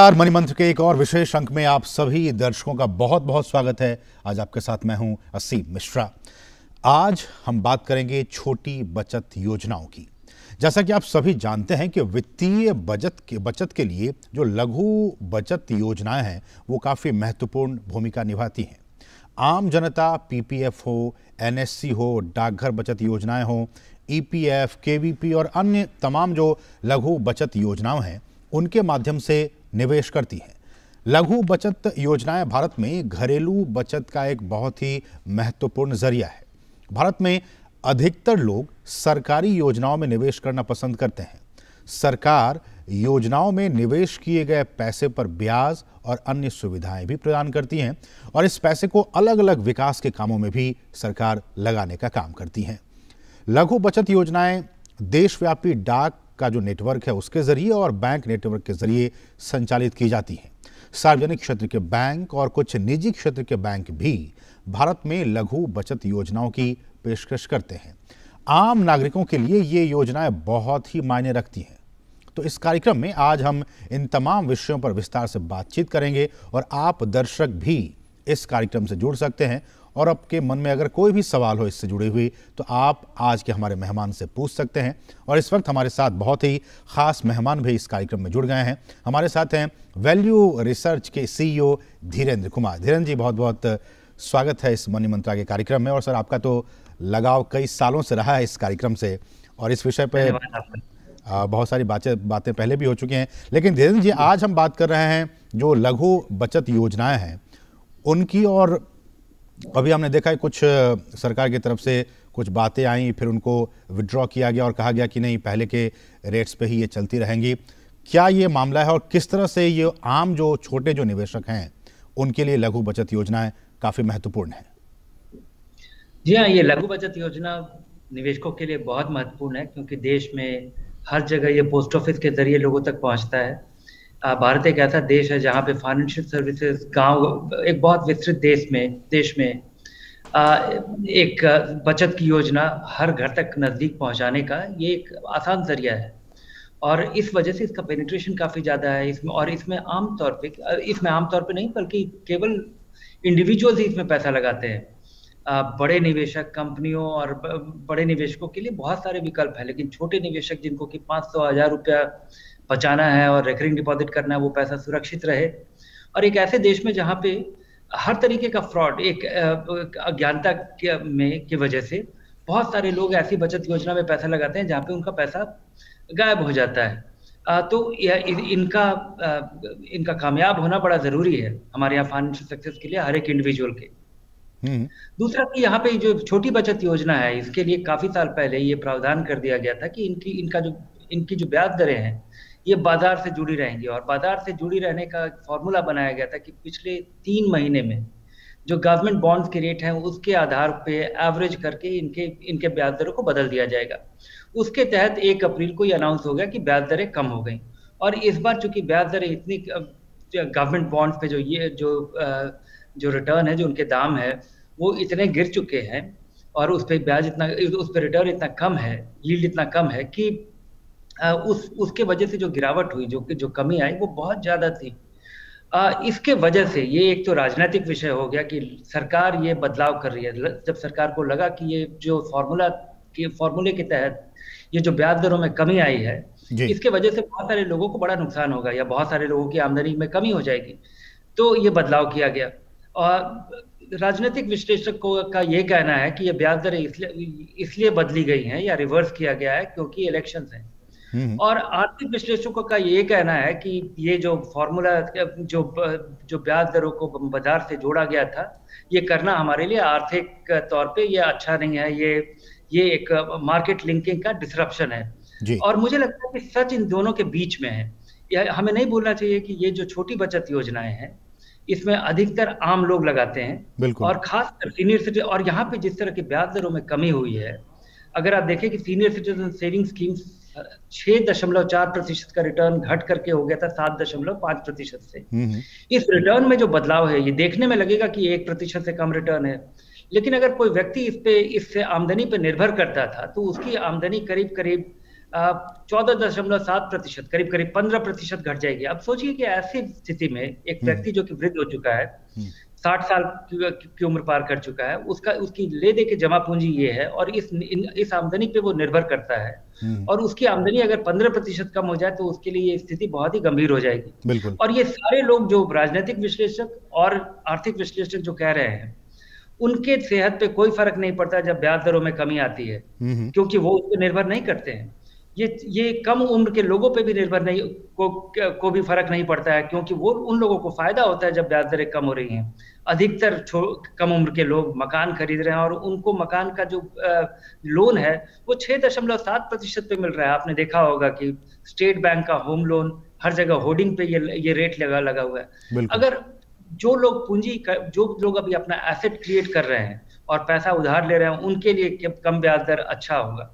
नमस्कार। मनी मंत्र के एक और विशेष अंक में आप सभी दर्शकों का बहुत बहुत स्वागत है। आज आपके साथ मैं हूं असीम मिश्रा। आज हम बात करेंगे छोटी बचत योजनाओं की। जैसा कि आप सभी जानते हैं कि वित्तीय बचत के लिए जो लघु बचत योजनाएं हैं वो काफ़ी महत्वपूर्ण भूमिका निभाती हैं। आम जनता पीपीएफ हो, एनएससी हो, डाकघर बचत योजनाएं हो, ईपीएफ, केवीपी और अन्य तमाम जो लघु बचत योजनाएं हैं उनके माध्यम से निवेश करती हैं। लघु बचत योजनाएं भारत में घरेलू बचत का एक बहुत ही महत्वपूर्ण जरिया है। भारत में अधिकतर लोग सरकारी योजनाओं में निवेश करना पसंद करते हैं। सरकार योजनाओं में निवेश किए गए पैसे पर ब्याज और अन्य सुविधाएं भी प्रदान करती हैं और इस पैसे को अलग अलग विकास के कामों में भी सरकार लगाने का काम करती हैं। लघु बचत योजनाएं देशव्यापी डाक का जो नेटवर्क है उसके जरिए और बैंक नेटवर्क के जरिए संचालित की जाती हैं। सार्वजनिक क्षेत्र के बैंक और कुछ निजी क्षेत्र के बैंक भी भारत में लघु बचत योजनाओं की पेशकश करते हैं। आम नागरिकों के लिए ये योजनाएं बहुत ही मायने रखती हैं। तो इस कार्यक्रम में आज हम इन तमाम विषयों पर विस्तार से बातचीत करेंगे और आप दर्शक भी इस कार्यक्रम से जुड़ सकते हैं और आपके मन में अगर कोई भी सवाल हो इससे जुड़ी हुई तो आप आज के हमारे मेहमान से पूछ सकते हैं। और इस वक्त हमारे साथ बहुत ही खास मेहमान भी इस कार्यक्रम में जुड़ गए हैं। हमारे साथ हैं वैल्यू रिसर्च के सीईओ धीरेन्द्र कुमार। धीरेन्द्र जी, बहुत बहुत स्वागत है इस मनी मंत्रा के कार्यक्रम में। और सर, आपका तो लगाव कई सालों से रहा है इस कार्यक्रम से और इस विषय पर बहुत सारी बातें पहले भी हो चुकी हैं। लेकिन धीरेन्द्र जी, आज हम बात कर रहे हैं जो लघु बचत योजनाएं हैं उनकी। और अभी हमने देखा है कुछ सरकार की तरफ से कुछ बातें आई, फिर उनको विड्रॉ किया गया और कहा गया कि नहीं, पहले के रेट्स पे ही ये चलती रहेंगी। क्या ये मामला है और किस तरह से ये आम जो छोटे जो निवेशक हैं उनके लिए लघु बचत योजनाएं काफ़ी महत्वपूर्ण है? जी हाँ, ये लघु बचत योजना निवेशकों के लिए बहुत महत्वपूर्ण है क्योंकि देश में हर जगह ये पोस्ट ऑफिस के जरिए लोगों तक पहुंचता है। भारत एक ऐसा देश है जहाँ पे फाइनेंशियल सर्विसेज गांव एक बहुत विस्तृत देश में एक बचत की योजना हर घर तक नज़दीक पहुँचाने का ये एक आसान जरिया है और इस वजह से इसका पेनिट्रेशन काफ़ी ज़्यादा है इसमें। और इसमें आमतौर पे नहीं बल्कि केवल इंडिविजुअल्स ही इसमें पैसा लगाते हैं। बड़े निवेशक कंपनियों और बड़े निवेशकों के लिए बहुत सारे विकल्प हैं, लेकिन छोटे निवेशक जिनको कि 500-1000 रुपया बचाना है और रिकरिंग डिपॉजिट करना है, वो पैसा सुरक्षित रहे। और एक ऐसे देश में जहाँ पे हर तरीके का फ्रॉड एक अज्ञानता की वजह से बहुत सारे लोग ऐसी बचत योजना में पैसा लगाते हैं जहाँ पे उनका पैसा गायब हो जाता है। तो इनका कामयाब होना बड़ा ज़रूरी है हमारे यहाँ फाइनेंशियल सक्सेस के लिए, हर एक इंडिविजुअल के। दूसरा कि यहाँ पे जो छोटी बचत योजना है इसके लिए काफ़ी साल पहले ये प्रावधान कर दिया गया था कि इनकी जो ब्याज दरें हैं ये बाजार से जुड़ी रहेंगी और बाजार से जुड़ी रहने का फॉर्मूला बनाया गया था कि पिछले 3 महीने में जो गवर्नमेंट बॉन्ड्स के रेट हैं उसके आधार पे एवरेज करके इनके ब्याज दरों को बदल दिया जाएगा। उसके तहत 1 अप्रैल को ये अनाउंस हो गया कि ब्याज दरें कम हो गई और इस बार चूंकि ब्याज दरें इतनी गवर्नमेंट बॉन्ड्स पे जो रिटर्न है, जो उनके दाम है वो इतने गिर चुके हैं और उस पर रिटर्न इतना कम है, यील्ड इतना कम है कि उसके वजह से जो गिरावट हुई, जो कमी आई वो बहुत ज़्यादा थी। इसके वजह से ये एक तो राजनीतिक विषय हो गया कि सरकार ये बदलाव कर रही है। जब सरकार को लगा कि ये जो फॉर्मूले के तहत ये जो ब्याज दरों में कमी आई है इसके वजह से बहुत सारे लोगों को बड़ा नुकसान होगा या बहुत सारे लोगों की आमदनी में कमी हो जाएगी, तो ये बदलाव किया गया। और राजनीतिक विश्लेषकों का ये कहना है कि ये ब्याज दरें इसलिए बदली गई हैं या रिवर्स किया गया है क्योंकि इलेक्शंस हैं। और आर्थिक विश्लेषकों का ये कहना है कि ये जो फॉर्मूला जो ब्याज दरों को बाजार से जोड़ा गया था ये करना हमारे लिए आर्थिक तौर पे ये अच्छा नहीं है, ये एक मार्केट लिंकिंग का डिसरप्शन है। और मुझे लगता है कि सच इन दोनों के बीच में है। हमें नहीं भूलना चाहिए कि ये जो छोटी बचत योजनाएं हैं इसमें अधिकतर आम लोग लगाते हैं और खासकर सीनियर सिटीजन। और यहाँ पे जिस तरह की ब्याज दरों में कमी हुई है, अगर आप देखें कि सीनियर सिटीजन सेविंग स्कीम्स 6.4% का रिटर्न घट करके हो गया था 7.5% से। इस रिटर्न में जो बदलाव है ये देखने में लगेगा कि 1% से कम रिटर्न है, लेकिन अगर कोई व्यक्ति इससे आमदनी पे निर्भर करता था तो उसकी आमदनी करीब 14.7%, करीब करीब 15% घट जाएगी। अब सोचिए कि ऐसी स्थिति में एक व्यक्ति जो कि वृद्ध हो चुका है, 60 साल की उम्र पार कर चुका है, उसकी ले दे के जमा पूंजी ये है, और इस आमदनी पे वो निर्भर करता है, और उसकी आमदनी अगर 15% कम हो जाए तो उसके लिए ये स्थिति बहुत ही गंभीर हो जाएगी। बिल्कुल। और ये सारे लोग जो राजनीतिक विश्लेषक और आर्थिक विश्लेषक जो कह रहे हैं, उनके सेहत पे कोई फर्क नहीं पड़ता जब ब्याज दरों में कमी आती है, क्योंकि वो उस पर निर्भर नहीं करते हैं। ये कम उम्र के लोगों पे भी निर्भर नहीं को भी फर्क नहीं पड़ता है, क्योंकि वो उन लोगों को फायदा होता है जब ब्याज दरें कम हो रही हैं। अधिकतर कम उम्र के लोग मकान खरीद रहे हैं, और उनको मकान का जो लोन है वो 6.7% पे मिल रहा है। आपने देखा होगा कि स्टेट बैंक का होम लोन हर जगह होर्डिंग पे ये रेट लगा हुआ है। अगर जो लोग अभी अपना एसेट क्रिएट कर रहे हैं और पैसा उधार ले रहे हैं, उनके लिए कम ब्याज दर अच्छा होगा,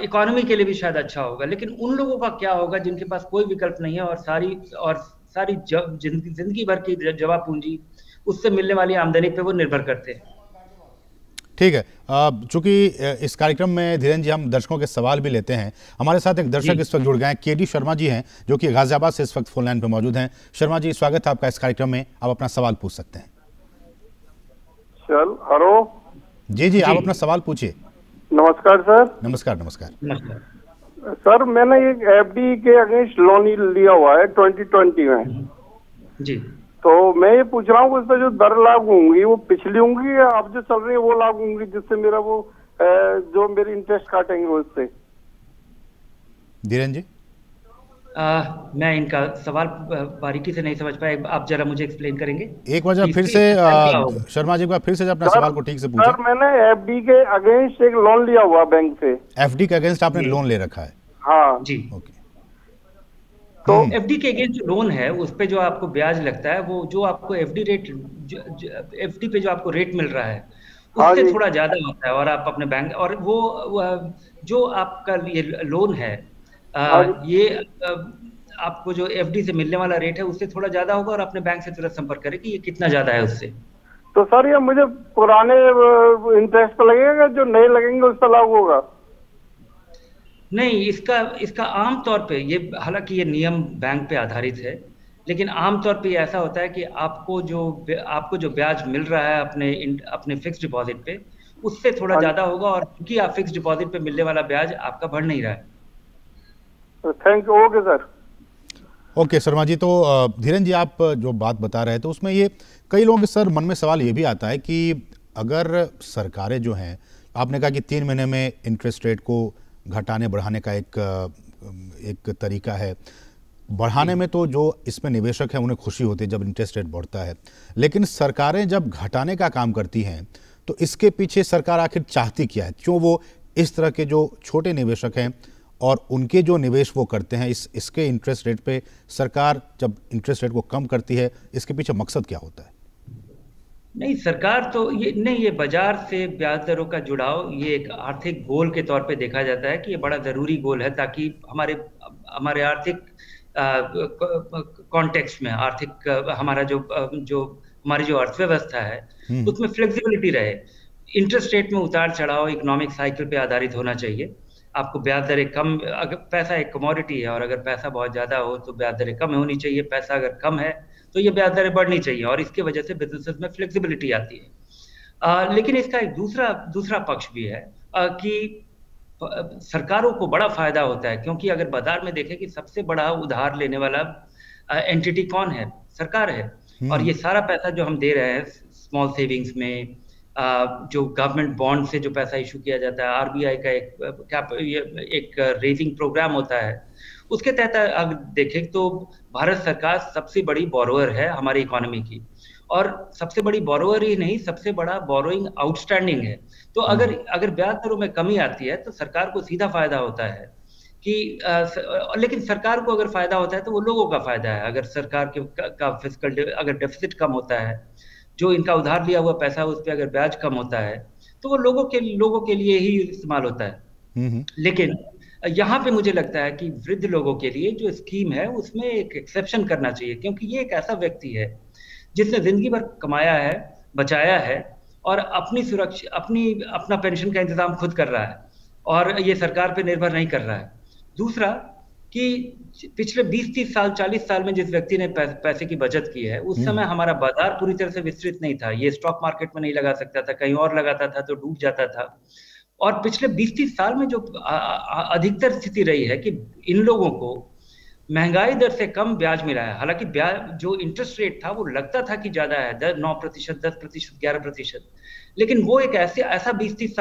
इकोनॉमी के लिए भी शायद अच्छा होगा। लेकिन उन लोगों का क्या होगा जिनके पास कोई विकल्प नहीं है और सारी जिंदगी भर की जमा पूंजी, उससे मिलने वाली आमदनी पे वो निर्भर करते हैं। ठीक है, चूंकि इस कार्यक्रम में धीरेन्द्र जी हम दर्शकों के सवाल भी लेते हैं, हमारे साथ एक दर्शक इस वक्त जुड़ गए हैं, केडी शर्मा जी हैं, जो कि गाजियाबाद से इस वक्त फोन लाइन पर मौजूद हैं। शर्मा जी, स्वागत है आपका इस कार्यक्रम में, आप अपना सवाल पूछ सकते हैं। हेलो जी, आप अपना सवाल पूछिए। नमस्कार सर। नमस्कार। सर, मैंने एक एफडी के अगेंस्ट लोन लिया हुआ है 2020 में जी। तो मैं ये पूछ रहा हूँ, उस पर जो दर लागू होंगी वो पिछली होंगी या अब जो चल रही है वो लागू होंगी, जिससे मेरा वो जो मेरी इंटरेस्ट काटेंगे उससे? धीरेन्द्र जी, मैं इनका सवाल बारीकी से नहीं समझ पाया, आप जरा मुझे एक्सप्लेन करेंगे एक बार फिर से? शर्मा जी, एक बार फिर से अपना सवाल को ठीक से पूछें। सर, मैंने एफडी के अगेंस्ट एक लोन लिया हुआ बैंक से। एफडी के अगेंस्ट आपने लोन ले रखा है? हाँ जी। ओके। तो एफडी के अगेंस्ट जो लोन है उस पे जो आपको ब्याज लगता है, वो जो आपको एफडी पे जो आपको रेट मिल रहा है उससे थोड़ा ज्यादा होता है, और आप अपने बैंक और वो जो आपका ये लोन है ये आपको जो एफडी से मिलने वाला रेट है उससे थोड़ा ज्यादा होगा, और अपने बैंक से तुरंत संपर्क करें कि ये कितना ज्यादा है उससे। तो सर, ये मुझे पुराने इंटरेस्ट पे लगेगा, जो नए लगेंगे उस पर लागू होगा? नहीं, इसका आम तौर पे ये, हालांकि ये नियम बैंक पे आधारित है, लेकिन आम तौर पे ऐसा होता है कि आपको जो ब्याज मिल रहा है अपने फिक्स डिपॉजिट पे, उससे थोड़ा ज्यादा होगा, और क्योंकि आप फिक्स डिपॉजिट पे मिलने वाला ब्याज आपका बढ़ नहीं रहा है। Thank you. Okay sir. Okay Sharma ji, तो धीरेन्द्र जी आप जो बात बता रहे थे तो उसमें ये कई लोगों के सर मन में सवाल ये भी आता है कि अगर सरकारें जो हैं, आपने कहा कि 3 महीने में इंटरेस्ट रेट को घटाने बढ़ाने का एक तरीका है, बढ़ाने में तो जो इसमें निवेशक हैं उन्हें खुशी होती है जब इंटरेस्ट रेट बढ़ता है, लेकिन सरकारें जब घटाने का काम करती हैं तो इसके पीछे सरकार आखिर चाहती क्या है? क्यों वो इस तरह के जो छोटे निवेशक हैं और उनके जो निवेश वो करते हैं इसके इंटरेस्ट रेट पे सरकार जब इंटरेस्ट रेट को कम करती है, इसके पीछे मकसद क्या होता है? नहीं, सरकार तो ये बाजार से ब्याज दरों का जुड़ाव ये एक आर्थिक गोल के तौर पे देखा जाता है कि ये बड़ा जरूरी गोल है, ताकि हमारे आर्थिक कॉन्टेक्स्ट में हमारा जो हमारी जो अर्थव्यवस्था है उसमें फ्लेक्सिबिलिटी रहे। इंटरेस्ट रेट में उतार चढ़ाव इकोनॉमिक साइकिल पे आधारित होना चाहिए। आपको ब्याज दरें कम, अगर पैसा एक कमोडिटी है और अगर पैसा बहुत ज्यादा हो तो ब्याज दरें कम होनी चाहिए, पैसा अगर कम है तो ये ब्याज दरें बढ़नी चाहिए, और इसकी वजह से बिजनेसेस में फ्लेक्सिबिलिटी आती है। लेकिन इसका एक दूसरा पक्ष भी है कि सरकारों को बड़ा फायदा होता है, क्योंकि अगर बाजार में देखें कि सबसे बड़ा उधार लेने वाला एंटिटी कौन है? सरकार है। और ये सारा पैसा जो हम दे रहे हैं स्मॉल सेविंग्स में, जो गवर्नमेंट बॉन्ड से जो पैसा इशू किया जाता है, आरबीआई का एक रेजिंग प्रोग्राम होता है, उसके तहत अगर देखें तो भारत सरकार सबसे बड़ी बोरोअर है हमारी इकोनॉमी की, और सबसे बड़ी बोरोअर ही नहीं, सबसे बड़ा बोरोइंग आउटस्टैंडिंग है। तो अगर ब्याज दरों में कमी आती है तो सरकार को सीधा फायदा होता है कि लेकिन सरकार को अगर फायदा होता है तो वो लोगों का फायदा है। अगर सरकार का फिस्कल अगर डेफिसिट कम होता है, जो इनका उधार लिया हुआ पैसा उस पर अगर ब्याज कम होता है तो वो लोगों के लिए ही इस्तेमाल होता है। लेकिन यहाँ पे मुझे लगता है कि वृद्ध लोगों के लिए जो स्कीम है उसमें एक एक्सेप्शन करना चाहिए, क्योंकि ये एक ऐसा व्यक्ति है जिसने जिंदगी भर कमाया है, बचाया है, और अपनी सुरक्षा अपना पेंशन का इंतजाम खुद कर रहा है, और ये सरकार पे निर्भर नहीं कर रहा है। दूसरा कि पिछले 20-30 साल 40 साल में जिस व्यक्ति ने पैसे की बचत की है, उस समय हमारा बाजार पूरी तरह से विस्तृत नहीं था। ये स्टॉक मार्केट में नहीं लगा सकता था, कहीं और लगाता था तो डूब जाता था। और पिछले 20-30 साल में जो अधिकतर स्थिति रही है कि इन लोगों को महंगाई दर से कम ब्याज मिला है। हालांकि ब्याज जो इंटरेस्ट रेट था वो लगता था कि ज्यादा है, 9%, 10%, 11%, लेकिन वो एक ऐसा 20-30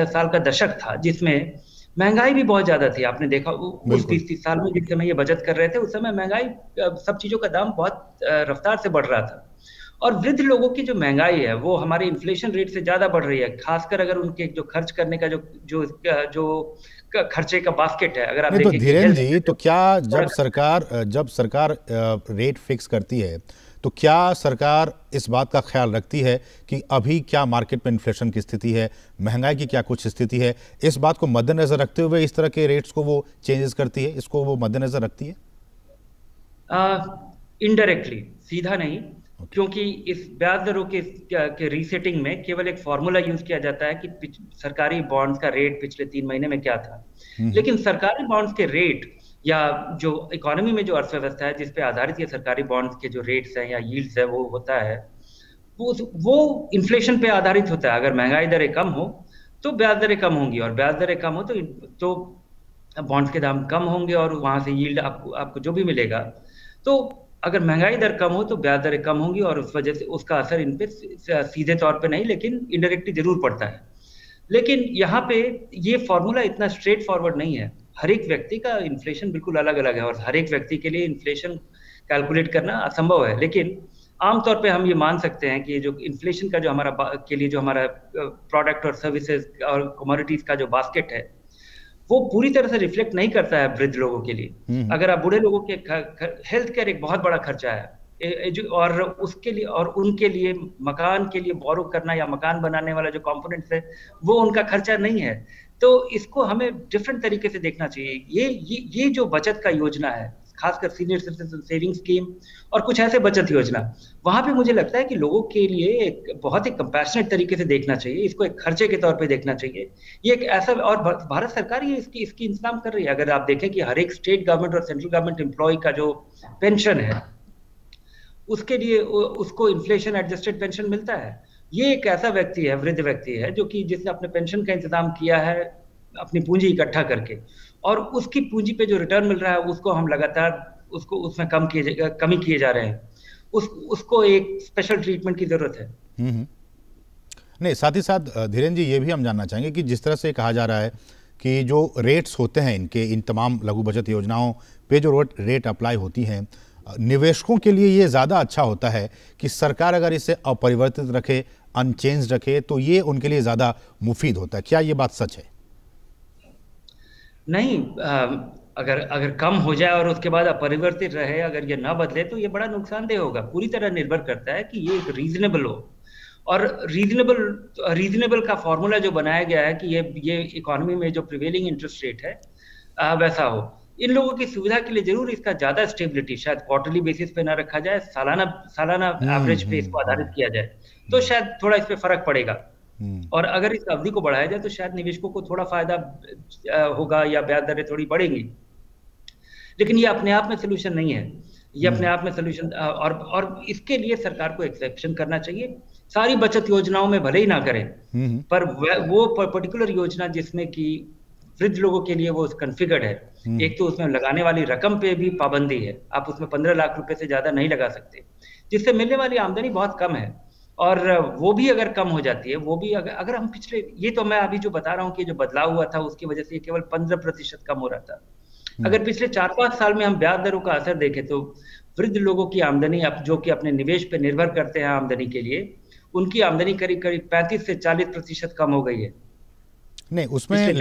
साल का दशक था जिसमें महंगाई भी बहुत ज्यादा थी। आपने देखा उस 20-30 साल में जिस समय ये बचत कर रहे थे, उस समय महंगाई, सब चीजों का दाम बहुत रफ्तार से बढ़ रहा था। और वृद्ध लोगों की जो महंगाई है वो हमारे इन्फ्लेशन रेट से ज्यादा बढ़ रही है, खासकर अगर उनके जो खर्च करने का जो खर्चे का बास्केट है, अगर आप देखें। तो धीरेन्द्र जी, तो क्या जब सरकार रेट फिक्स करती है तो क्या सरकार इस बात का ख्याल रखती है कि अभी क्या मार्केट में इन्फ्लेशन की स्थिति है, महंगाई की क्या कुछ स्थिति है, इस बात को मद्देनजर रखते हुए इस तरह के रेट्स को वो चेंजेस करती है, इसको वो मद्देनजर रखती है? इनडायरेक्टली, सीधा नहीं, क्योंकि इस ब्याज दरों के रीसेटिंग में केवल एक फॉर्मूला यूज किया जाता है कि सरकारी बॉन्ड्स का रेट पिछले 3 महीने में क्या था। लेकिन सरकारी बॉन्ड्स के रेट या जो इकोनॉमी में जो अर्थव्यवस्था है जिस पे आधारित ये सरकारी बॉन्ड्स के जो रेट्स हैं या यील्ड्स है वो होता है, वो इन्फ्लेशन पे आधारित होता है। अगर महंगाई दरें कम हो तो ब्याज दरें कम होंगी, और ब्याज दरें कम हो तो बॉन्ड्स के दाम कम होंगे और वहां से यील्ड आपको जो भी मिलेगा। तो अगर महंगाई दर कम हो तो ब्याज दरें कम होंगी, और उस वजह से उसका असर इन पे सीधे तौर पे नहीं लेकिन इनडायरेक्टली जरूर पड़ता है। लेकिन यहाँ पे ये फॉर्मूला इतना स्ट्रेट फॉरवर्ड नहीं है। हर एक व्यक्ति का इन्फ्लेशन बिल्कुल अलग अलग है और हर एक व्यक्ति के लिए इन्फ्लेशन कैलकुलेट करना असंभव है। लेकिन आमतौर पे हम ये मान सकते हैं कि जो इन्फ्लेशन का जो हमारा प्रोडक्ट और सर्विसेज और कमोडिटीज का जो बास्केट है वो पूरी तरह से रिफ्लेक्ट नहीं करता है वृद्ध लोगों के लिए। अगर आप बूढ़े लोगों के हेल्थ केयर एक बहुत बड़ा खर्चा है, और उसके लिए और उनके लिए मकान के लिए बोरो करना या मकान बनाने वाला जो कंपोनेंट्स है वो उनका खर्चा नहीं है। तो इसको हमें डिफरेंट तरीके से देखना चाहिए। ये जो बचत का योजना है, खासकर सीनियर सिटीजन सेविंग स्कीम और कुछ ऐसे बचत योजना, वहां पे मुझे लगता है कि लोगों के लिए एक बहुत ही कंपैशनेट तरीके से देखना चाहिए, इसको एक खर्चे के तौर पे देखना चाहिए। ये एक ऐसा, और भारत सरकार ये इसकी इंतजाम कर रही है। अगर आप देखें कि हर एक स्टेट गवर्नमेंट और सेंट्रल गवर्नमेंट एम्प्लॉय का जो पेंशन है उसके लिए उसको इन्फ्लेशन एडजस्टेड पेंशन मिलता है। ये एक ऐसा व्यक्ति है, वृद्ध व्यक्ति है, जो कि जिसने अपने पेंशन का इंतजाम किया है अपनी पूंजी इकट्ठा करके, और उसकी पूंजी पे जो रिटर्न मिल रहा है उसको हम लगातार उसमें कमी किए जा रहे हैं। उसको एक स्पेशल ट्रीटमेंट की जरूरत है। नहीं, साथ ही साथ धीरेन्द्र जी ये भी हम जानना चाहेंगे कि जिस तरह से कहा जा रहा है कि जो रेट्स होते हैं इन तमाम लघु बचत योजनाओं पे जो रेट अप्लाई होती हैं, निवेशकों के लिए ये ज़्यादा अच्छा होता है कि सरकार अगर इसे अपरिवर्तित रखे, अनचेंज रखे, तो ये उनके लिए ज़्यादा मुफीद होता है। क्या ये बात सच है? नहीं, अगर कम हो जाए और उसके बाद अपरिवर्तित रहे, अगर ये ना बदले तो ये बड़ा नुकसानदेह होगा। पूरी तरह निर्भर करता है कि ये एक रीजनेबल हो, और रीजनेबल का फॉर्मूला जो बनाया गया है कि ये इकोनॉमी में जो प्रिवेलिंग इंटरेस्ट रेट है वैसा हो। इन लोगों की सुविधा के लिए जरूर इसका ज्यादा स्टेबिलिटी, शायद क्वार्टरली बेसिस पे ना रखा जाए, सालाना एवरेज पे इसको आधारित किया जाए तो शायद थोड़ा इस पे फर्क पड़ेगा। और अगर इस अवधि को बढ़ाया जाए तो शायद निवेशकों को थोड़ा फायदा होगा या ब्याज दरें थोड़ी बढ़ेंगी। लेकिन ये अपने आप में सोल्यूशन नहीं है। ये अपने आप में सोल्यूशन, और इसके लिए सरकार को एक्सेप्शन करना चाहिए। सारी बचत योजनाओं में भले ही ना करें, पर वो पर्टिकुलर योजना जिसमें कि वृद्ध लोगों के लिए वो कॉन्फ़िगर्ड है, एक तो उसमें लगाने वाली रकम पे भी पाबंदी है। आप उसमें 15 लाख रुपए से ज्यादा नहीं लगा सकते, जिससे मिलने वाली आमदनी बहुत कम है। और वो भी अगर कम हो जाती है, वो भी अगर हम ये तो मैं अभी जो बता रहा हूँ कि जो बदलाव हुआ था उसकी वजह से केवल 15% कम हो रहा था। अगर पिछले 4-5 साल में हम ब्याज दरों का असर देखें तो वृद्ध लोगों की आमदनी, जो कि अपने निवेश पे निर्भर करते हैं आमदनी के लिए, उनकी आमदनी करीब 35 से 40% कम हो गई है। नहीं उसमें,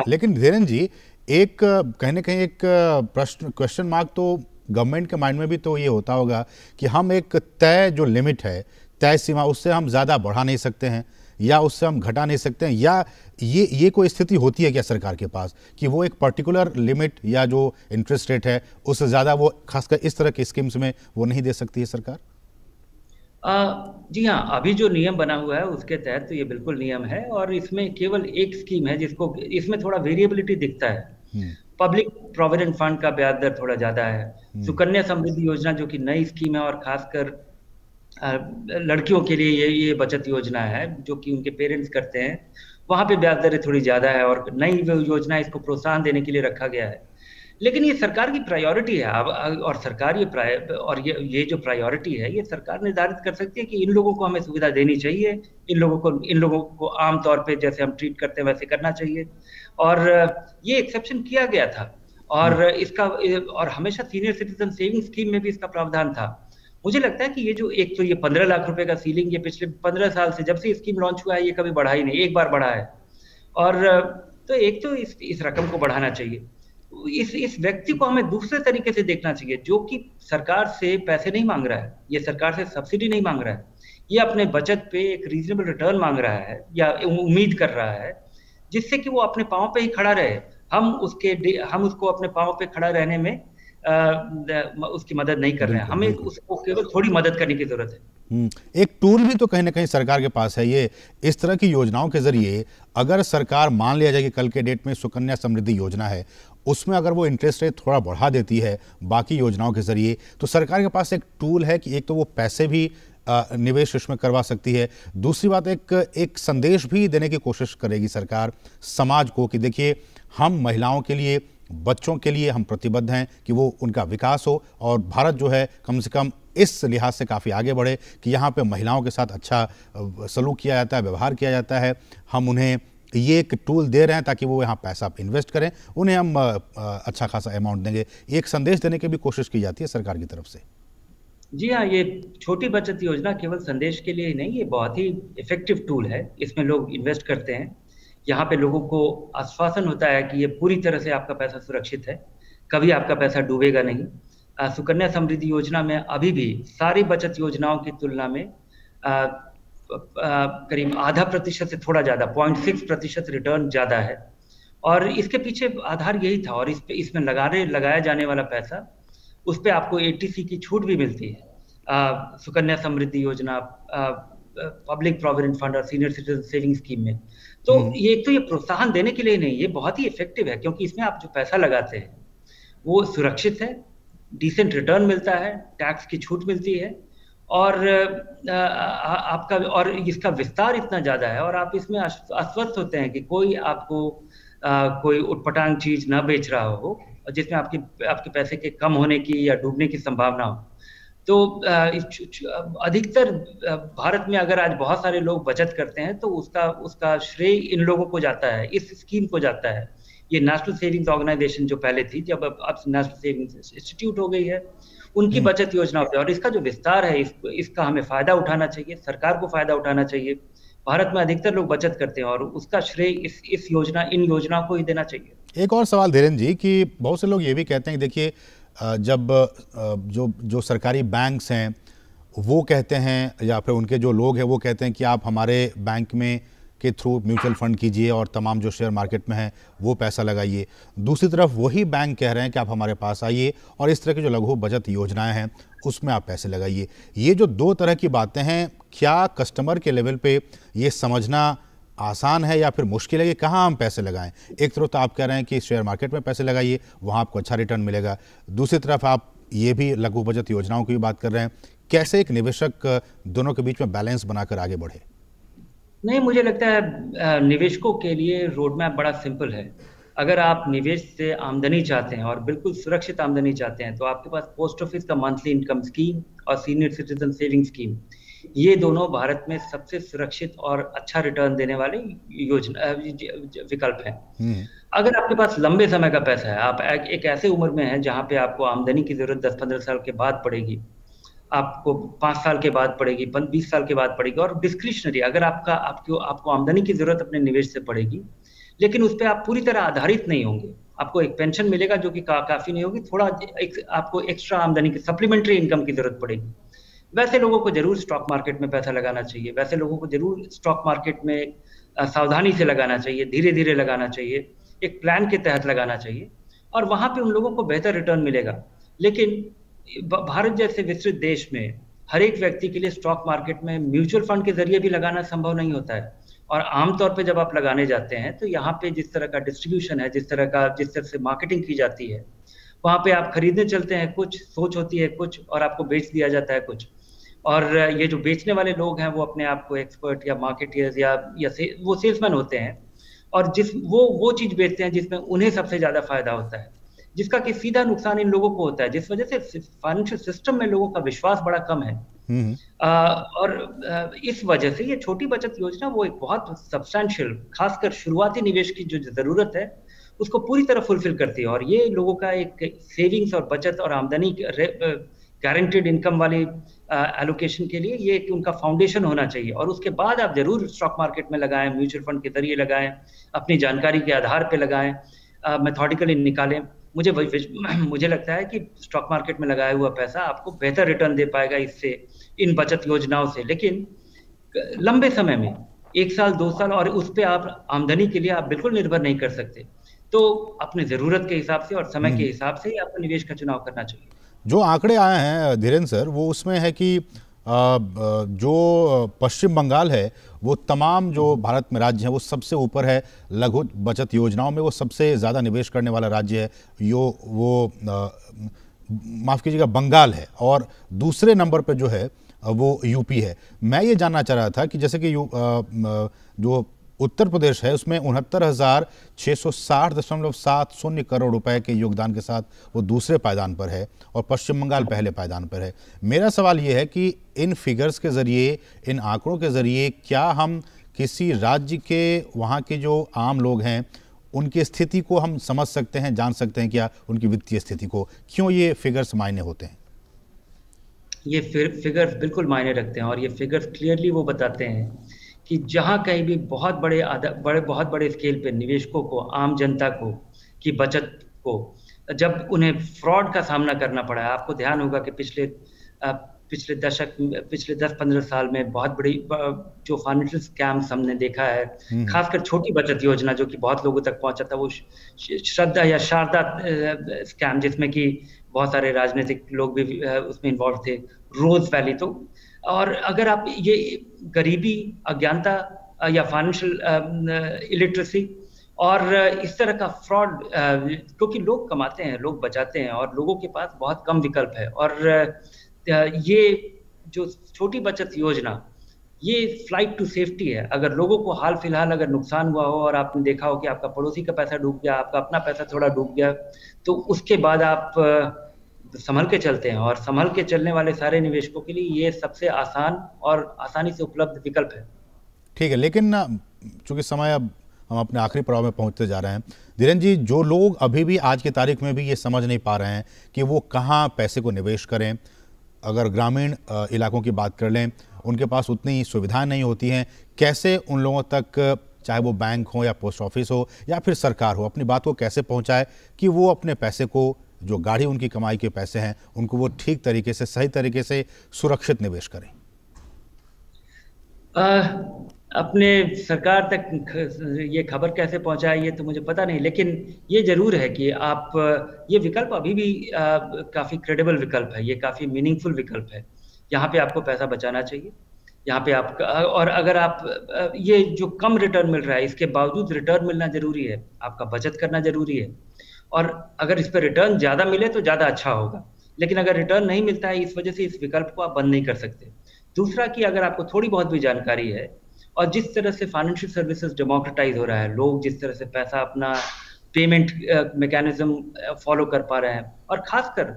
लेकिन धीरेन्द्र जी एक कहीं ना कहीं एक क्वेश्चन मार्क तो गवर्नमेंट के माइंड में भी तो ये होता होगा कि हम एक तय जो लिमिट है, तय सीमा, उससे हम ज़्यादा बढ़ा नहीं सकते हैं या उससे हम घटा नहीं सकते हैं, या ये कोई स्थिति होती है क्या सरकार के पास कि वो एक पर्टिकुलर लिमिट या जो इंटरेस्ट रेट है उससे ज़्यादा वो खासकर इस तरह की स्कीम्स में वो नहीं दे सकती है सरकार? जी हाँ, अभी जो नियम बना हुआ है उसके तहत तो ये बिल्कुल नियम है, और इसमें केवल एक स्कीम है जिसको इसमें थोड़ा वेरिएबिलिटी दिखता है। पब्लिक प्रोविडेंट फंड का ब्याज दर थोड़ा ज्यादा है। सुकन्या समृद्धि योजना जो कि नई स्कीम है और खासकर लड़कियों के लिए ये बचत योजना है जो कि उनके पेरेंट्स करते हैं, वहां पे ब्याज दरें थोड़ी ज्यादा है और नई योजना इसको प्रोत्साहन देने के लिए रखा गया है। लेकिन ये सरकार की प्रायोरिटी है और सरकार ये जो प्रायोरिटी है ये सरकार निर्धारित कर सकती है कि इन लोगों को हमें सुविधा देनी चाहिए, इन लोगों को आमतौर पे जैसे हम ट्रीट करते हैं वैसे करना चाहिए। और ये एक्सेप्शन किया गया था और हमेशा सीनियर सिटीजन सेविंग स्कीम में भी इसका प्रावधान था। मुझे लगता है कि ये 15 लाख रुपए का सीलिंग ये पिछले 15 साल से जब से स्कीम लॉन्च हुआ है ये कभी बढ़ा ही नहीं, एक बार बढ़ा है। और तो इस रकम को बढ़ाना चाहिए। इस व्यक्ति को हमें दूसरे तरीके से देखना चाहिए जो कि सरकार से पैसे नहीं मांग रहा है, ये सरकार से सब्सिडी नहीं मांग रहा है, ये अपने बचत पे एक रीजनेबल रिटर्न मांग रहा है या उम्मीद कर रहा है जिससे कि वो अपने पांव पे ही खड़ा रहे। हम उसको अपने पांव पे खड़ा रहने में उसकी मदद नहीं कर रहे हैं, हमें उसको केवल थोड़ी मदद करने की जरूरत है। एक टूल भी तो कहीं ना कहीं सरकार के पास है। ये इस तरह की योजनाओं के जरिए अगर सरकार मान लिया जाए कि कल के डेट में सुकन्या समृद्धि योजना है, उसमें अगर वो इंटरेस्ट रेट थोड़ा बढ़ा देती है बाकी योजनाओं के जरिए, तो सरकार के पास एक टूल है कि एक तो वो पैसे भी निवेश इसमें करवा सकती है, दूसरी बात एक संदेश भी देने की कोशिश करेगी सरकार समाज को कि देखिए हम महिलाओं के लिए, बच्चों के लिए हम प्रतिबद्ध हैं कि वो उनका विकास हो और भारत जो है कम से कम इस लिहाज से काफ़ी आगे बढ़े कि यहाँ पे महिलाओं के साथ अच्छा सलूक किया जाता है, व्यवहार किया जाता है। हम उन्हें ये एक टूल दे रहे हैं ताकि वो यहाँ पैसा इन्वेस्ट करें, उन्हें हम अच्छा खासा अमाउंट देंगे। एक संदेश देने की भी कोशिश की जाती है सरकार की तरफ से। जी हाँ, ये छोटी बचत योजना केवल संदेश के लिए ही नहीं, ये बहुत ही इफेक्टिव टूल है। इसमें लोग इन्वेस्ट करते हैं, यहाँ पे लोगों को आश्वासन होता है कि ये पूरी तरह से आपका पैसा सुरक्षित है, कभी आपका पैसा डूबेगा नहीं। सुकन्या समृद्धि योजना में अभी भी सारी बचत योजनाओं की तुलना में करीब 0.5% से थोड़ा ज्यादा 0.6% रिटर्न ज्यादा है और इसके पीछे आधार यही था। और इसमें लगाया जाने वाला पैसा, उस पर आपको ATC की छूट भी मिलती है सुकन्या समृद्धि योजना, पब्लिक प्रोविडेंट फंड और सीनियर सिटीजन सेविंग स्कीम में। तो ये प्रोत्साहन देने के लिए नहीं, ये बहुत ही इफेक्टिव है क्योंकि इसमें आप जो पैसा लगाते हैं वो सुरक्षित है, डिसेंट रिटर्न मिलता है, टैक्स की छूट मिलती है और इसका विस्तार इतना ज्यादा है और आप इसमें आश्वस्त होते हैं कि कोई आपको कोई उटपटांग चीज ना बेच रहा हो जिसमें आपके पैसे के कम होने की या डूबने की संभावना हो। तो अधिकतर भारत में अगर आज बहुत सारे लोग बचत करते हैं तो उसका श्रेय इन लोगों को जाता है, इस स्कीम को जाता है। ये नेशनल सेविंग्स ऑर्गेनाइजेशन जो पहले थी, जब अब नेशनल सेविंग्स इंस्टीट्यूट हो गई है, उनकी बचत योजना पे और इसका जो विस्तार है इसका हमें फायदा उठाना चाहिए, सरकार को फायदा उठाना चाहिए। भारत में अधिकतर लोग बचत करते हैं और उसका श्रेय इन योजनाओं को ही देना चाहिए। एक और सवाल धीरेन्द्र जी कि बहुत से लोग ये भी कहते हैं कि देखिए जब जो सरकारी बैंक्स हैं वो कहते हैं या फिर उनके जो लोग हैं वो कहते हैं कि आप हमारे बैंक में के थ्रू म्यूचुअल फंड कीजिए और तमाम जो शेयर मार्केट में है वो पैसा लगाइए। दूसरी तरफ वही बैंक कह रहे हैं कि आप हमारे पास आइए और इस तरह की जो लघु बचत योजनाएं हैं उसमें आप पैसे लगाइए। ये जो दो तरह की बातें हैं, क्या कस्टमर के लेवल पे ये समझना आसान है या फिर मुश्किल है कि कहाँ हम पैसे लगाएं? एक तरफ तो आप कह रहे हैं कि शेयर मार्केट में पैसे लगाइए, वहाँ आपको अच्छा रिटर्न मिलेगा, दूसरी तरफ आप ये भी लघु बचत योजनाओं की भी बात कर रहे हैं। कैसे एक निवेशक दोनों के बीच में बैलेंस बनाकर आगे बढ़े? नहीं, मुझे लगता है निवेशकों के लिए रोड मैप बड़ा सिंपल है। अगर आप निवेश से आमदनी चाहते हैं और बिल्कुल सुरक्षित आमदनी चाहते हैं तो आपके पास पोस्ट ऑफिस का मंथली इनकम स्कीम और सीनियर सिटीजन सेविंग स्कीम, ये दोनों भारत में सबसे सुरक्षित और अच्छा रिटर्न देने वाले विकल्प हैं। अगर आपके पास लंबे समय का पैसा है, आप एक ऐसे उम्र में है जहां पे आपको आमदनी की जरूरत 10-15 साल के बाद पड़ेगी, आपको 5 साल के बाद पड़ेगी, 20 साल के बाद पड़ेगी और डिस्क्रिशनरी अगर आपको आमदनी की जरूरत अपने निवेश से पड़ेगी, लेकिन उस पर आप पूरी तरह आधारित नहीं होंगे, आपको एक पेंशन मिलेगा जो कि काफी नहीं होगी, थोड़ा आपको एक्स्ट्रा आमदनी की सप्लीमेंट्री इनकम की जरूरत पड़ेगी। वैसे लोगों को जरूर स्टॉक मार्केट में पैसा लगाना चाहिए, वैसे लोगों को जरूर स्टॉक मार्केट में सावधानी से लगाना चाहिए, धीरे धीरे लगाना चाहिए, एक प्लान के तहत लगाना चाहिए और वहां पे उन लोगों को बेहतर रिटर्न मिलेगा। लेकिन भारत जैसे विस्तृत देश में हर एक व्यक्ति के लिए स्टॉक मार्केट में म्यूचुअल फंड के जरिए भी लगाना संभव नहीं होता है। और आमतौर पे जब आप लगाने जाते हैं तो यहाँ पे जिस तरह का डिस्ट्रीब्यूशन है, जिस तरह से मार्केटिंग की जाती है, वहाँ पे आप खरीदने चलते हैं कुछ, सोच होती है कुछ, और आपको बेच दिया जाता है कुछ। और ये जो बेचने वाले लोग हैं वो अपने आप को एक्सपर्ट या मार्केटियर्स या वो सेल्समैन होते हैं, और वो चीज बेचते हैं जिसमें उन्हें सबसे ज्यादा फायदा होता है, जिसका कि सीधा नुकसान इन लोगों को होता है, जिस वजह से फाइनेंशियल सिस्टम में लोगों का विश्वास बड़ा कम है। और इस वजह से ये छोटी बचत योजना वो एक बहुत सब्सटैंशियल, खासकर शुरुआती निवेश की जो जरूरत है उसको पूरी तरह फुलफिल करती है। और ये लोगों का एक सेविंग्स और बचत और आमदनी गारंटेड इनकम वाली एलोकेशन के लिए ये एक उनका फाउंडेशन होना चाहिए। और उसके बाद आप जरूर स्टॉक मार्केट में लगाएं, म्यूचुअल फंड के जरिए लगाएं, अपनी जानकारी के आधार पे लगाएं, मेथोडिकली निकालें। मुझे लगता है कि स्टॉक मार्केट में लगाया हुआ पैसा आपको बेहतर रिटर्न दे पाएगा इससे, इन बचत योजनाओं से। लेकिन लंबे समय में 1 साल 2 साल और उस पे आप आमदनी के लिए आप बिल्कुल निर्भर नहीं कर सकते। तो अपने जरूरत के हिसाब से और समय के हिसाब से ही आपको निवेश का चुनाव करना चाहिए। जो आंकड़े आए हैं धीरेन्द्र सर, वो उसमें है कि जो पश्चिम बंगाल है वो तमाम जो भारत में राज्य हैं वो सबसे ऊपर है, लघु बचत योजनाओं में वो सबसे ज़्यादा निवेश करने वाला राज्य है। माफ़ कीजिएगा, बंगाल है, और दूसरे नंबर पर जो है वो यूपी है। मैं ये जानना चाह रहा था कि जैसे कि जो उत्तर प्रदेश है उसमें 69,660.70 करोड़ रुपए के योगदान के साथ वो दूसरे पायदान पर है और पश्चिम बंगाल पहले पायदान पर है। मेरा सवाल ये है कि इन फिगर्स के ज़रिए, इन आंकड़ों के ज़रिए क्या हम किसी राज्य के वहाँ के जो आम लोग हैं उनकी स्थिति को हम समझ सकते हैं, जान सकते हैं क्या उनकी वित्तीय स्थिति को? क्यों ये फिगर्स मायने होते हैं? ये फिगर्स बिल्कुल मायने रखते हैं, और ये फिगर्स क्लियरली वो बताते हैं कि जहां कहीं भी बहुत बड़े स्केल पे निवेशकों को, आम जनता को की बचत को जब उन्हें फ्रॉड का सामना करना पड़ा है, आपको ध्यान होगा कि पिछले 10-15 साल में बहुत बड़ी जो फाइनेंशियल स्कैम्स हमने देखा है, खासकर छोटी बचत योजना जो कि बहुत लोगों तक पहुंचा था, वो श्रद्धा या शारदा स्कैम, जिसमें कि बहुत सारे राजनीतिक लोग भी उसमें इन्वॉल्व थे, रोज वैली। तो और अगर आप ये गरीबी, अज्ञानता या फाइनेंशियल इलिटरेसी और इस तरह का फ्रॉड, क्योंकि लोग कमाते हैं, लोग बचाते हैं और लोगों के पास बहुत कम विकल्प है। और ये जो छोटी बचत योजना, ये फ्लाइट टू सेफ्टी है। अगर लोगों को हाल फिलहाल अगर नुकसान हुआ हो और आपने देखा हो कि आपका पड़ोसी का पैसा डूब गया, आपका अपना पैसा थोड़ा डूब गया, तो उसके बाद आप संभल के चलते हैं। और संभल के चलने वाले सारे निवेशकों के लिए ये सबसे आसान और आसानी से उपलब्ध विकल्प है। ठीक है, लेकिन चूंकि समय अब हम अपने आखिरी पड़ाव में पहुंचते जा रहे हैं, धीरेन्द्र जी, जो लोग अभी भी आज की तारीख में भी ये समझ नहीं पा रहे हैं कि वो कहाँ पैसे को निवेश करें, अगर ग्रामीण इलाकों की बात कर लें, उनके पास उतनी सुविधाएं नहीं होती हैं, कैसे उन लोगों तक, चाहे वो बैंक हो या पोस्ट ऑफिस हो या फिर सरकार हो, अपनी बात को कैसे पहुंचाए कि वो अपने पैसे को, जो गाढ़ी उनकी कमाई के पैसे हैं, उनको वो ठीक तरीके से, सही तरीके से सुरक्षित निवेश करें? अपने सरकार तक ये खबर कैसे पहुंचाए ये तो मुझे पता नहीं, लेकिन ये जरूर है कि आप, ये विकल्प अभी भी काफी क्रेडिबल विकल्प है, ये काफी मीनिंगफुल विकल्प है। यहाँ पे आपको पैसा बचाना चाहिए, यहाँ पे आप, और अगर आप, ये जो कम रिटर्न मिल रहा है इसके बावजूद रिटर्न मिलना जरूरी है, आपका बचत करना जरूरी है। और अगर इस पर रिटर्न ज्यादा मिले तो ज्यादा अच्छा होगा, लेकिन अगर रिटर्न नहीं मिलता है इस वजह से इस विकल्प को आप बंद नहीं कर सकते। दूसरा कि अगर आपको थोड़ी बहुत भी जानकारी है और जिस तरह से फाइनेंशियल सर्विसेज डेमोक्रेटाइज हो रहा है, लोग जिस तरह से पैसा अपना पेमेंट मैकेनिज्म फॉलो कर पा रहे हैं, और खासकर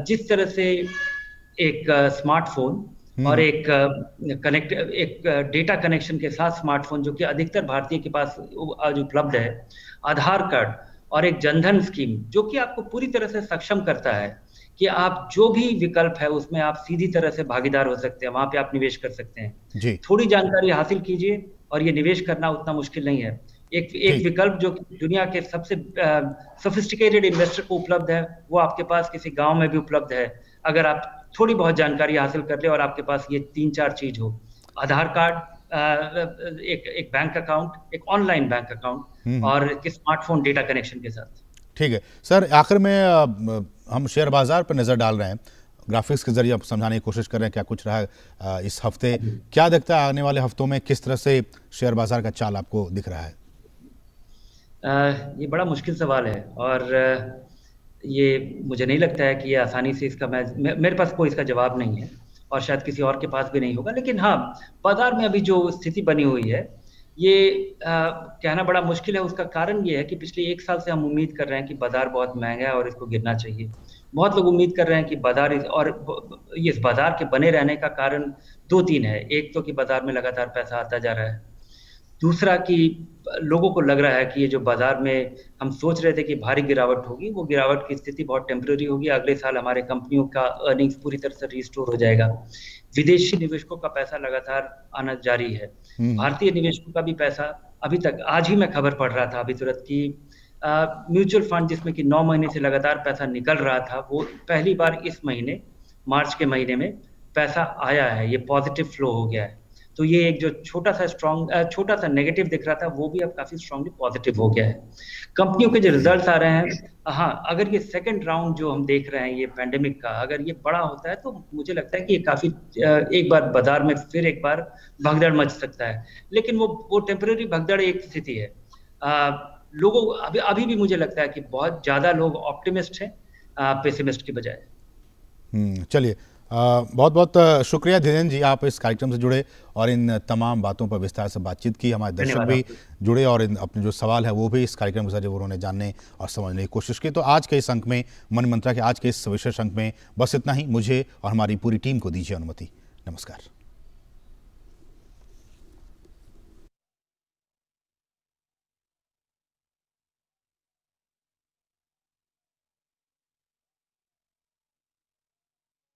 जिस तरह से एक स्मार्टफोन और एक डेटा कनेक्शन के साथ स्मार्टफोन जो कि अधिकतर भारतीय के पास आज उपलब्ध है, आधार कार्ड और एक जनधन स्कीम जो कि आपको पूरी तरह से सक्षम करता है कि आप जो भी विकल्प है उसमें आप सीधी तरह से भागीदार हो सकते हैं, वहां पे आप निवेश कर सकते हैं जी। थोड़ी जानकारी हासिल कीजिए और ये निवेश करना उतना मुश्किल नहीं है। एक विकल्प जो दुनिया के सबसे सोफिस्टिकेटेड इन्वेस्टर को उपलब्ध है, वो आपके पास किसी गांव में भी उपलब्ध है, अगर आप थोड़ी बहुत जानकारी हासिल कर ले और आपके पास ये 3-4 चीज हो, आधार कार्ड, एक बैंक अकाउंट, एक ऑनलाइन बैंक अकाउंट और एक स्मार्टफोन डेटा कनेक्शन के साथ। ठीक है सर, आखिर में हम शेयर बाजार पर नजर डाल रहे हैं, ग्राफिक्स के जरिए आप समझाने की कोशिश कर रहे हैं क्या कुछ रहा इस हफ्ते। क्या दिखता है आने वाले हफ्तों में, किस तरह से शेयर बाजार का चाल आपको दिख रहा है? ये बड़ा मुश्किल सवाल है और ये मुझे नहीं लगता है कि ये आसानी से इसका मेरे पास कोई इसका जवाब नहीं है और शायद किसी और के पास भी नहीं होगा। लेकिन हाँ, बाजार में अभी जो स्थिति बनी हुई है ये कहना बड़ा मुश्किल है। उसका कारण ये है कि पिछले 1 साल से हम उम्मीद कर रहे हैं कि बाजार बहुत महंगा है और इसको गिरना चाहिए। बहुत लोग उम्मीद कर रहे हैं कि बाजार इस बाजार के बने रहने का कारण 2-3 है। एक तो कि बाजार में लगातार पैसा आता जा रहा है, दूसरा कि लोगों को लग रहा है कि ये जो बाजार में हम सोच रहे थे कि भारी गिरावट होगी, वो गिरावट की स्थिति बहुत टेम्पररी होगी। अगले साल हमारे कंपनियों का अर्निंग्स पूरी तरह से रिस्टोर हो जाएगा। विदेशी निवेशकों का पैसा लगातार आना जारी है। भारतीय निवेशकों का भी पैसा अभी तक, आज ही मैं खबर पढ़ रहा था अभी तुरंत की म्यूचुअल फंड जिसमें कि 9 महीने से लगातार पैसा निकल रहा था, वो पहली बार इस महीने मार्च के महीने में पैसा आया है, ये पॉजिटिव फ्लो हो गया है। तो ये एक जो छोटा सा नेगेटिव दिख रहा था वो भी अब काफी स्ट्रांगली पॉजिटिव हो गया है। कंपनियों के जो रिजल्ट्स आ रहे हैं, हाँ, अगर ये सेकंड राउंड जो हम देख रहे हैं ये पैंडेमिक का, अगर ये बड़ा होता है तो मुझे लगता है कि ये काफी एक बार बाजार में फिर एक बार भगदड़ मच सकता है। लेकिन वो टेम्पररी भगदड़ एक स्थिति है। लोगों अभी भी मुझे लगता है कि बहुत ज्यादा लोग ऑप्टिमिस्ट हैं पेसिमिस्ट की बजाय। चलिए, बहुत बहुत शुक्रिया धीरेन्द्र जी, आप इस कार्यक्रम से जुड़े और इन तमाम बातों पर विस्तार से बातचीत की। हमारे दर्शक भी जुड़े और अपने जो सवाल है वो भी इस कार्यक्रम के जरिए उन्होंने जानने और समझने की कोशिश की। तो आज के इस अंक में, मन मंत्रा के आज के इस विशेष अंक में बस इतना ही। मुझे और हमारी पूरी टीम को दीजिए अनुमति। नमस्कार।